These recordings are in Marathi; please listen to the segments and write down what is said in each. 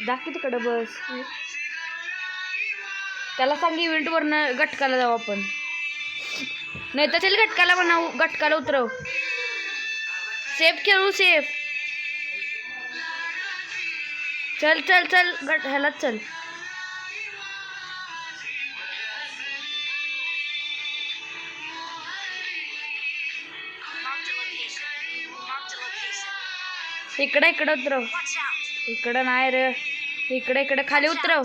दाखव तिकडं बस. त्याला सांग इव्हेंट वरनं गटकाला जाऊ आपण. नाही तर चल गटकाला म्हणाव, गटकाला उतरव. सेफ खेळू, सेफ. चल चल चल ह्यालाच चल. इकडे इकडे उतरव. इकडं नाही रे, इकडे इकडे खाली उतरव.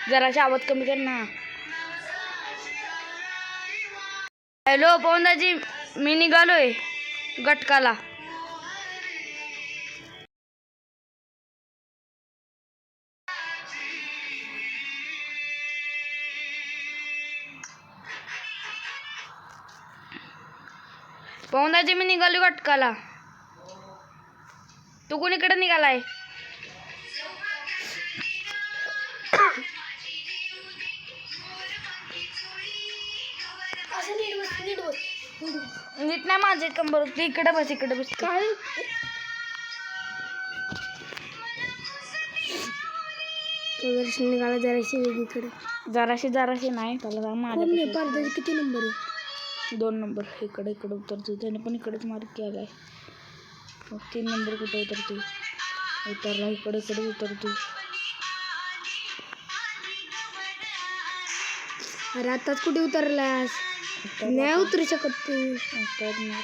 जराशी आवाज कमी कर ना. हॅलो पवनदाजी, मी निघालोय गटकाला. पवनदाजी मी निघालो गटकाला. तू कोणीकडे निघालाय? नीट नाही माझे कंबर. इकडे बस, इकडे बस. काय निघाला जराशी वेगळीकडे. जराशी नाही त्याला माझ्या. किती नंबर आहे? 2 नंबर. इकडे इकडे उतरतो. त्याने पण इकडेच मार्क केलाय. मग 3 नंबर कुठे उतरतो? उतरला इकडे इकडे उतरतो. अरे आताच कुठे उतरलास? नाही उतरू शकत तू. उतरणार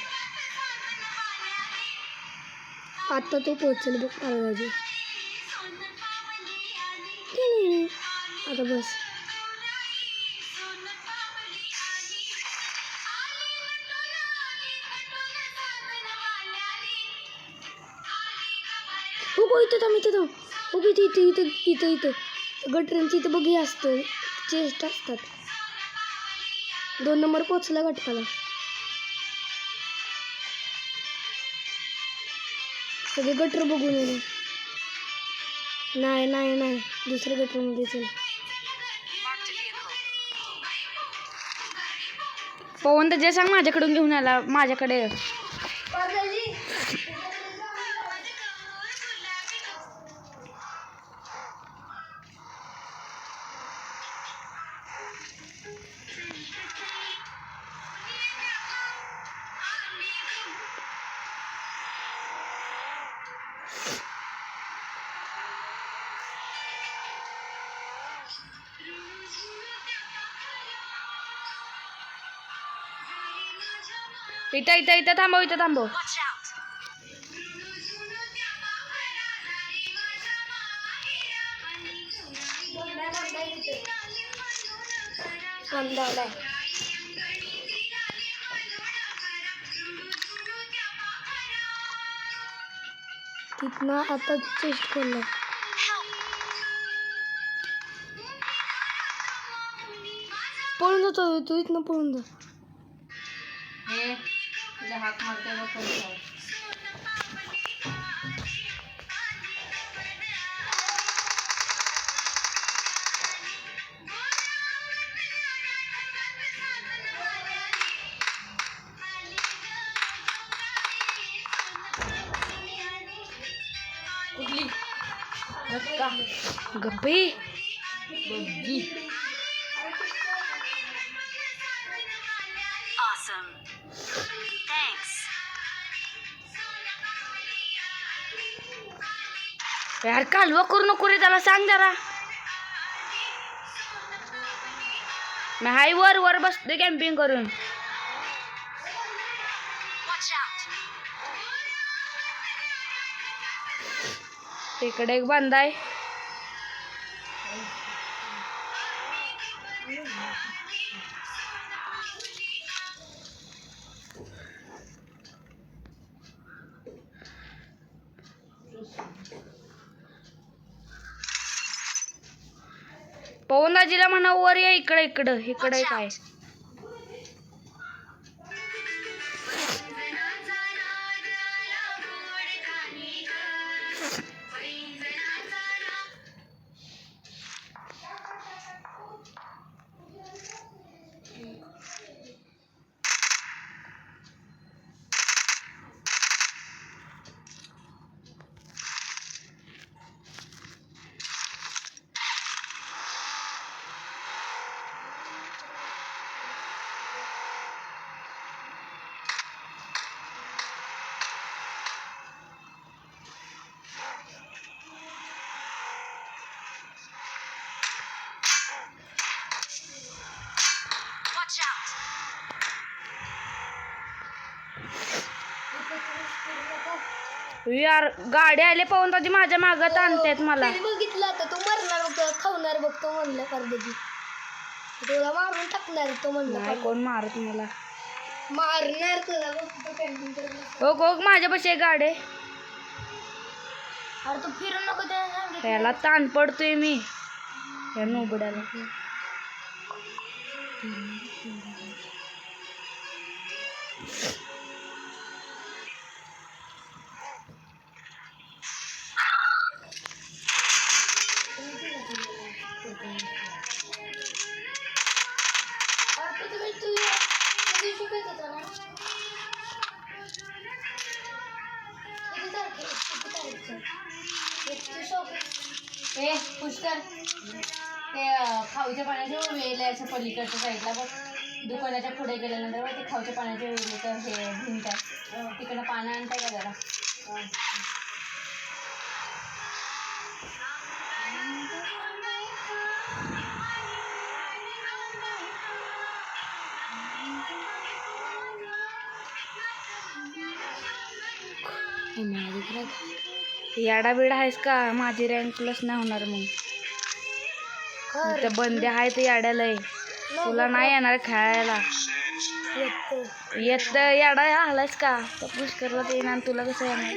आता तो पोहोचेल बघ पालवाजी. आता बस. हो इथं थांब, इथं थांब. हो इथे इथे इथं इथं इथं गटरांची इथं बघ हे असतं, चेस्ट असतात. 2 नंबर पोचला गटकाला. सगळे गटर बघून येईल. नाही नाही नाही, दुसऱ्या गटरमध्ये चल. पवन तर जे सांग माझ्याकडून घेऊन आला माझ्याकडे. इथं इथं इथं थांबव, इथं थांबव. तिथनं आता चेस्ट खोलला. पळून जातो तू, इथनं पळून जा. हात मारते गप्पे बग्गी. Awesome. Thanks. यार कालवा करू नको रे, त्याला सांग जरा. मी हाय वर वर बसते कॅम्पिंग करून. तिकडे एक बांधाय. पवन दाजीला म्हणा वर या इकडे इकडं इकडे काय Watch out! यार गाडी आले पवन दाजी माझ्या मागत आणतात मला. बघितलं आता तू मरणार बघ खावणार बघ तो म्हणलं परदेशी तुला मारून टाकणार तो म्हणलं नाही कोण मारत मला मारणार तुला बघ हो हो माझ्यापाशी एक गाडी आहे. अरे तू फिरून नको त्याला सांगितलं याला ताण पडतोय मी या नोबड्याला. पुष्कर ते खाऊच्या पाण्याचे वेळेला असं पलीकडच्या साईडला बघ दुकानाच्या पुढे गेल्यानंतर बघ ते खाऊच्या पाण्याचे वेळे तर हे भिंत आहे तिकडनं पानं आणताय का जरा याडा बिडा आहेस का माझी रँक प्लस नाही होणार मग इथं बंदे आहे ते याड्याला आहे. तुला नाही येणार खेळायला येत याडा आलायस का पुष्करला ते येणार तुला कसं येणार.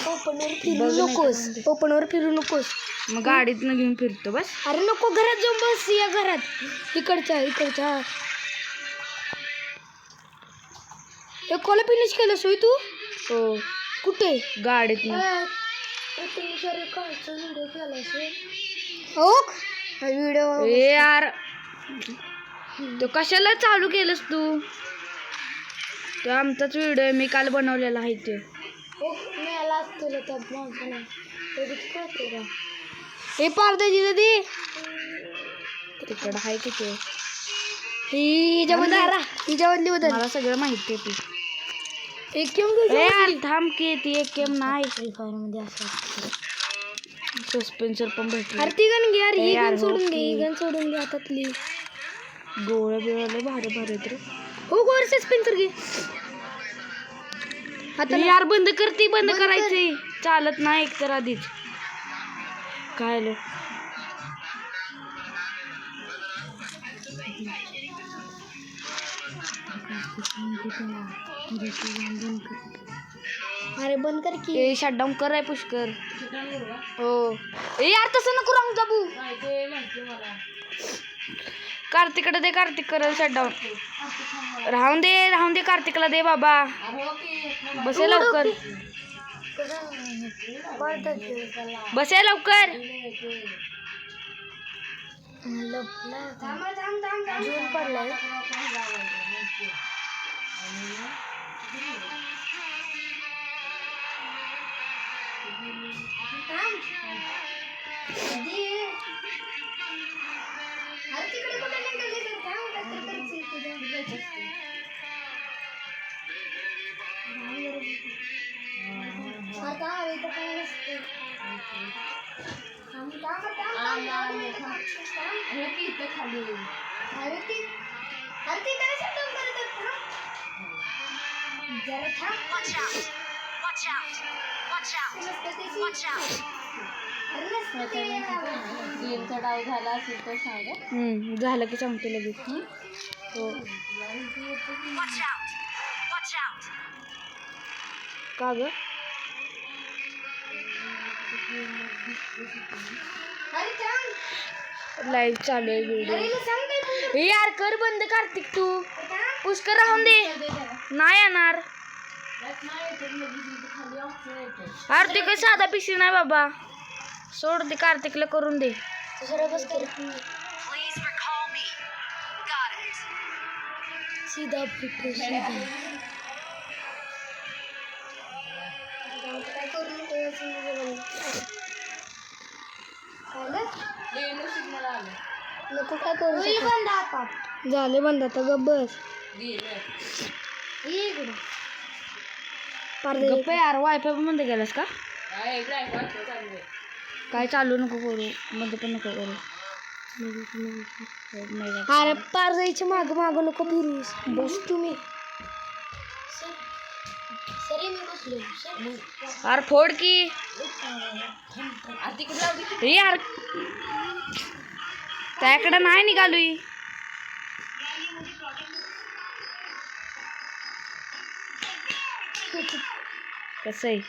ओपनवर फिरू नकोस ओपनवर फिरू नकोस मग गाडीतनं घेऊन फिरतो बस. अरे नको घरात जाऊन बस या घरात इकडच्या कॉल फिनिश केलं सोय तू हो कुठे गाडीतनं. व्हिडिओ ए यार तो कशाला चालू केलंस तू. तो आमचाच व्हिडिओ आहे मी काल बनवलेला आहे ते. हे पारदाची दे तिकडं आहे की ते हिच्यामधली बदल मला सगळं माहिती आहे ती. एक यार थांब की ती एक गेम नाही फ्री फायर मध्ये असं सस्पेन्सर पण भेटलं. अरे ती गण घे यार ही यार, गण हो सोडून घे की. ही गण सोडून घे हातातली गोळ्या बिळ्याला भारी भारी तर हो गोर सस्पेन्सर घे आता यार बंद करते बंद करायचंय चालत नाही एक तर आधीच काय आलं. अरे बंद कर की ते शटडाऊन कराय पुष्कर. हो ए यार तसं नको राहू जाबू. कार्तिकडे दे कार्तिक करेल शटडाऊन. राहून दे कार्तिकला दे बाबा. बसे लवकर बसे लवकर. जून पडलाय Watch out! Watch out! Watch out! Watch out! गेमचा डाव झाला असेल तर सांगा. झालं की सांगते लगेच. हो. Watch out! Watch out! का ग? लाईव्ह चालू आहे व्हिडिओ. यार कर बंद कार्तिक तू. पुष्कर राहून दे. नाही येणार. अरे ते काही साधा पिशी नाही बाबा. सोड दे कार्तिकला करून दे. Please recall me. Got it. सीधा फिटो सीधा. सिग्नल आलं. नको काय करू. झाले बंद आता गप बस. गप्प यार. वायफाय बंद केलास का? काय चालू नको करू. मध्ये पण नको करू. अरे पार जायचे माग माग नको फिरूस. बस तुम्ही. अरे फोड की यार. त्याकडे नाही निघालोय. कसं आहे.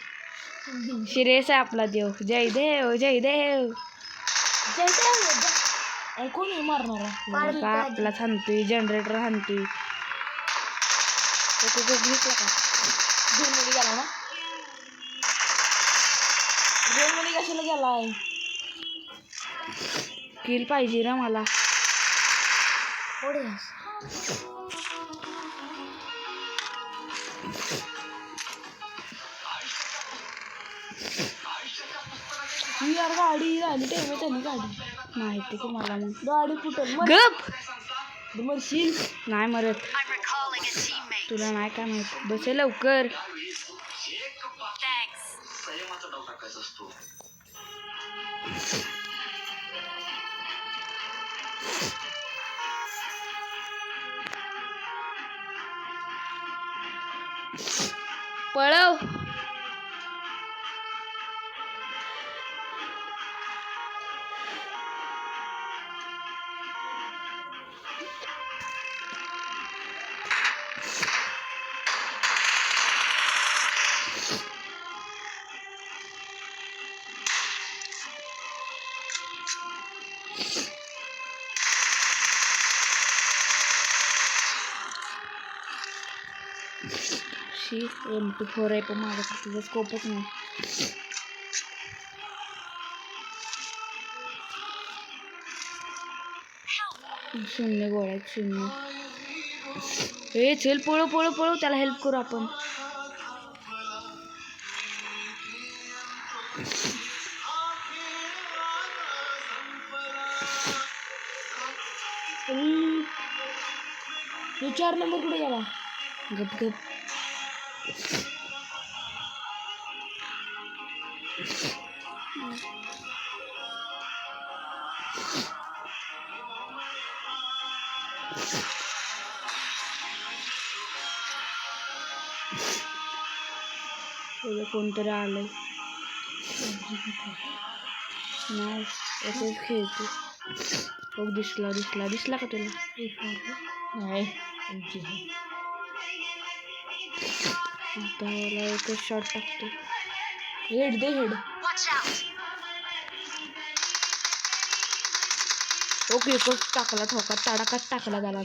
शिरेश आहे आपला देव. जय देव जय देव. कोण मारणार का? आपला हाणतोय. जनरेटर हाणतोय. घेतला का? गेममध्ये गेला ना. गेममध्ये कशाला गेलाय? किल पाहिजे ना मला. यार गाडी झाली तेव्हा झाली गाडी. माहिती की मला. मग गाडी कुठं गप मरशील. नाही मरत. I'm recalling a teammate. तुला नाही काय माहित. बसे लवकर. Thanks. पळव. M24 आहे पण माझ्याकडे तुझा स्कोपच नाही. शून्य गोळ्या. शून्य. हे चल पळू पळू पळू. त्याला हेल्प करू आपण. हे 4 नंबर कुठे गेला? गप गप. कोणतरी आलंय. नाही असंच खेळतो. बघ दिसला दिसला दिसला का तुला? नाही. आता याला एकच शॉट टाकतो. Head they head. Watch out! Okay एकच टाकला. ठोका तडाकाच टाकला त्याला.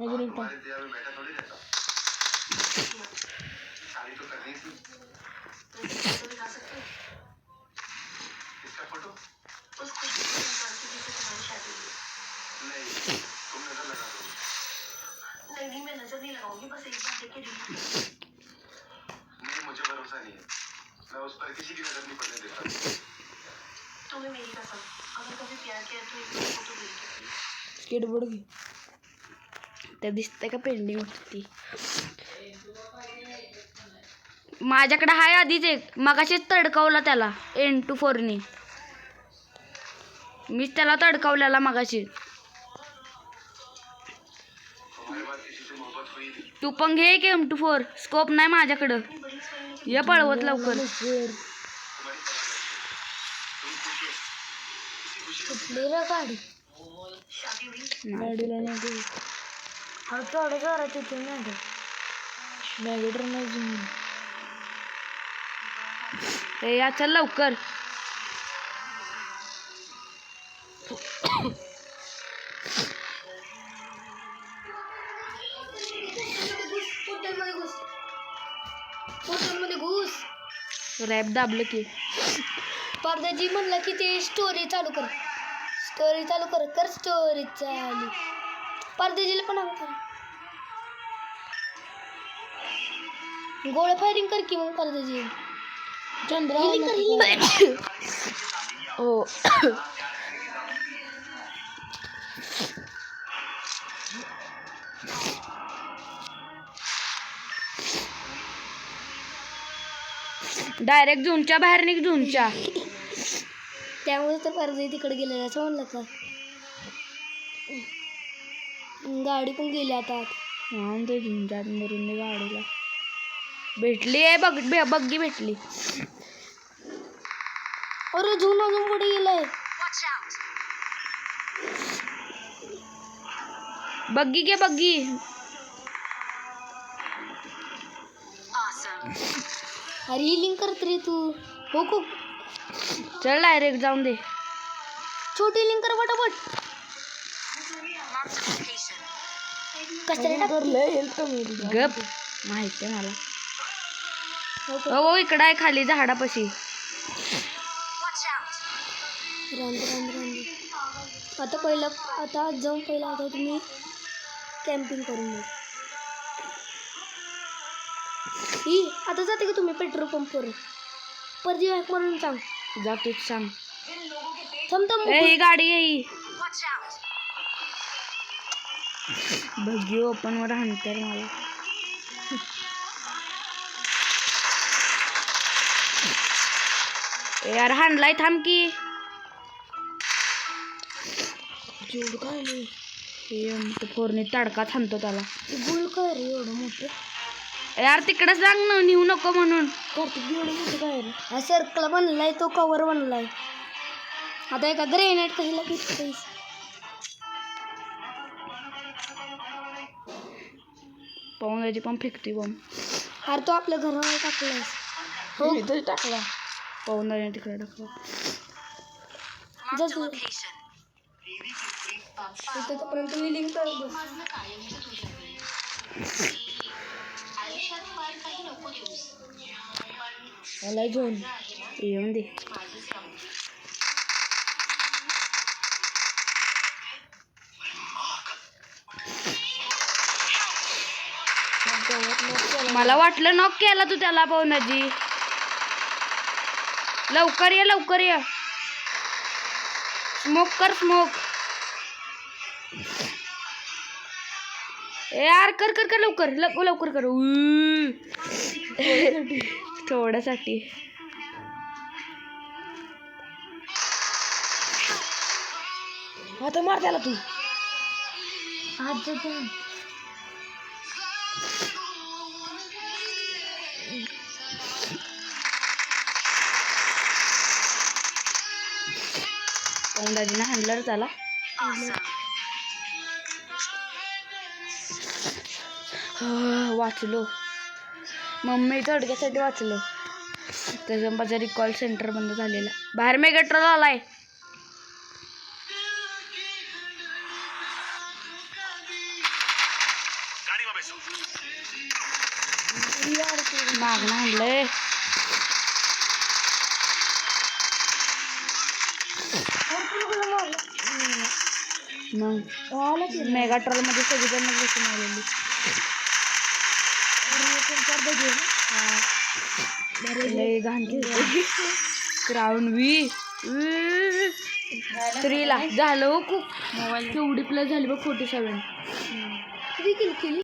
अजून एक टाक. मुझे भरोसा नहीं है. मैं उस पर किसी की नजर नहीं पड़ने देता. तुम्हें मेरी कसम, अगर कभी प्यार किया तो एक बार फोटो भेज. स्केटबोर्ड घे. त्या दिसतंय का पेंडिंग होती. माझ्याकडे हाय आधीच एक. मगाशीच तडकावला त्याला M24 ने. मीच त्याला तडकावलेला मगाशी. तू पण घे की M24. स्कोप नाही माझ्याकडं. ये पळवत लवकर. तुम्हारी फर्क है. तुम खुश हो. इसी खुशी में कुठली रे गाडी शादी हुई. गाडीला नाही दे. हा केवढं जोरात येते मॅडम. मॅगेटर नाही घेऊन. ए या चल लवकर. हॉटेलमध्ये घुस. रॅप दाबलं की. पारदाजी म्हणला की ते स्टोरी चालू कर. स्टोरी चालू कर. कर स्टोरी चालू. पारदाजीला पण कर. गोळ्या फायरिंग कर की मग पारदाजी. चंद्रा हो. डायरेक्ट झोनच्या बाहेर निघ. झोनच्या. त्यामुळे तर पारदाजी तिकडे गेलेला असं म्हणलं का. गाडी पण गेली आता. हा ते झुंजात मरून दे गाडीला. भेटली आहे बग्गी भेटली. अरे झून अजून पुढे गेलाय. Watch out. बग्गी घे बग्गी. Awesome. अरे हिलिंग करत रे तू. हो चल डायरेक्ट जाऊन दे. छोटी हिलिंग कर पटापट. Mark the location. कशाला गप माहिती आहे मला. हो इकडं आहे खाली झाडापाशी. Watch out. रांद. आता आज जाऊन पहिला आता तुम्ही कॅम्पिंग करून घ्या. ही आता जाते का तुम्ही पेट्रोल पंपवर. परजी बॅक मारून सांग. जा तूच सांग. थांब ए ही गाडी आहे ही. Watch out. बग्गी ओपन वर हाणतर मला. यार हाणलाय थांब की. जेवढं काय नाही. हे फोरने तडका थांबतो त्याला. गुल काय रे एवढं मोठं. यार तिकडे सांग ना नेऊ नको म्हणून. कार्तिक एवढं मोठं काय रे. हा सर्कल बनलाय तो कवर बनलाय. आता एका ग्रेनेड कशाला घेतोयस. पाहून याची पण फेकते बॉम्ब. अरे तो आपल्या घरावर टाकलायस. हो इथं टाकला. पाहून जाणे तिकडे टाकला. Mark the location. तोपर्यंत मी लिंक कर बस. मला घेऊन येऊन दे. मला वाटलं नॉक केला तू त्याला पाहुणाजी. लवकर ये. स्मोक कर स्मोक. यार कर लवकर कर. थोड्यासाठी. आता मार त्याला तू. आज पाहुणाजीनं हाणलं त्याला. Awesome. वाचलो. मम्मी थोडक्यासाठी वाचलो. त्याचा माझा रिकॉल सेंटर बंद झालेला. बाहेर मेगाट्रॉल आलाय. मागणं आणलंय. मग मेगाट्रॉल मध्ये सगळीजण बसून आलेली. लय घाण खेळते. क्राऊन वी 3 ला झालं हो खूप. मोबाईल केवढी प्लस झाली बघ 47. किती केली